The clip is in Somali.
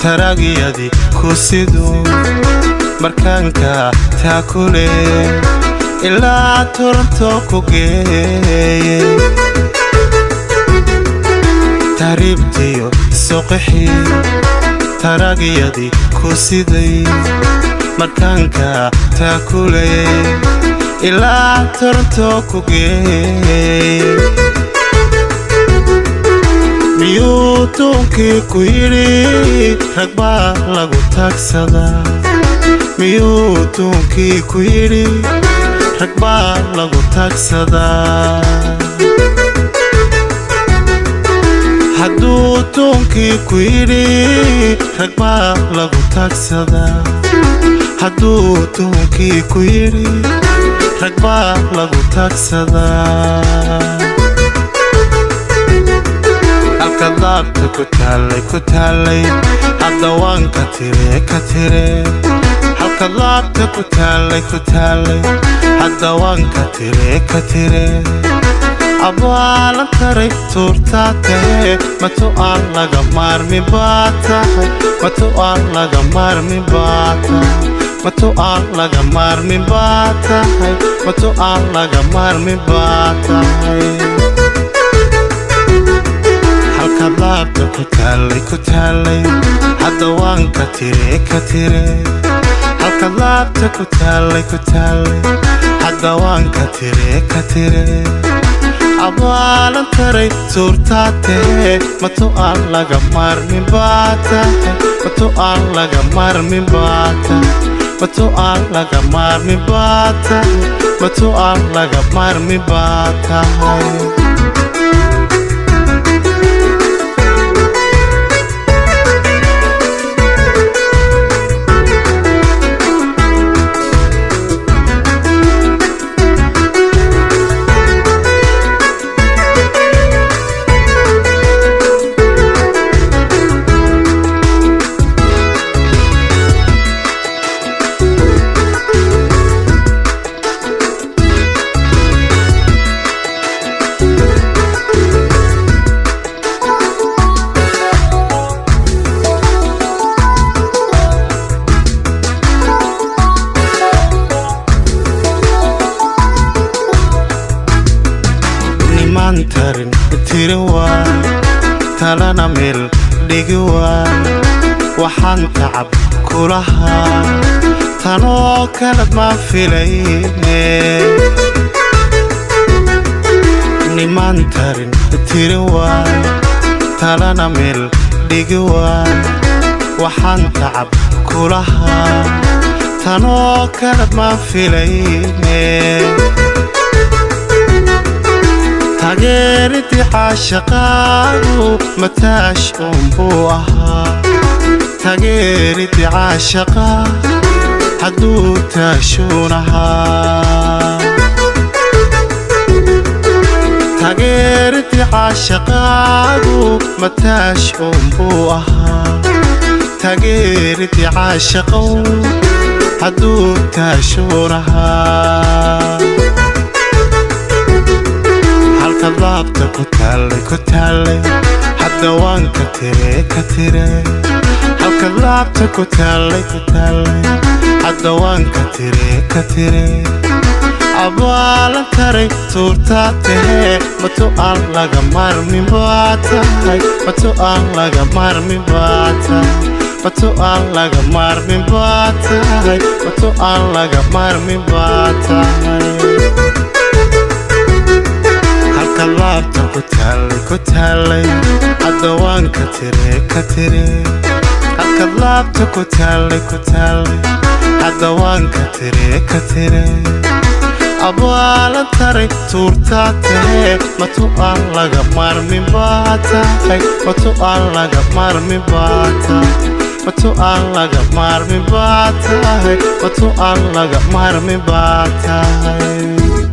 taragiyadii ku sido markaanka taakule ilaa Toronto ku geeye taribtiyo soqixi taragiyadii ku siday markaanka taakule ilaa Toronto ku geeye miyuutuunkii ku yidhi rag baa lagu taagsadaa miyuutuunkii ku yidhi rag baa lagu taagsadaa hadduu tuunkii ku yidhi rag baa lagu taagsadaa hadduu tuunkii ku yidhi rag baa lagu taagsadaa halkadaabta ku taallay hadda waan ka tire halkadaabta ku taallay hadda waan ka tire abaalan taray tuurtaa tahe matu aan laga maarmi baa tahay matu aan laga maarmi baa tahay matu aan laga maarmi baa tahay matu aan laga maarmi baa tahay halkadaabta ku taallay hadda waan ka tire halkadaabta ku taallay hadda waan ka tire abaalan taray tuurtaa tahe matu aan laga maarmi baa tahay matu aan laga maarmi baa tahay matu aan laga maarmi baa tahay matu aan laga maarmi baa tahay tarin tiri waa talana meel dhigi waa waxaan tacab kulahaa tanoo kalad ma filayne niman tarin tiri waa talana meel dhigi waa waxaan tacab kulahaa tanoo kalad ma filayne تغيرتي عاشقاو متاش بوها تغيرتي عاشقا حدو تاشونها تغيرتي عاشقاو متاش بوها تغيرتي عاشقاو حدو تاشونها halkadaabta ku taallay hadda waan ka tire halkadaabta ku taallay hadda waan ka tire abaalan taray tuurtaa tahe matu aan laga maarmi baa tahay matu aan laga maarmi baa tahay matu aan laga maarmi baa tahay matu aan laga maarmi baa tahay halkadaabta ku taallay hadda waan ka tire halkadaabta ku taallay hadda waan ka tire abaalan taray tuurtaa tahe matu aan laga maarmi baa tahay matu aan laga maarmi baa tahay matu aan laga maarmi baa tahay matu aan laga maarmi baa tahay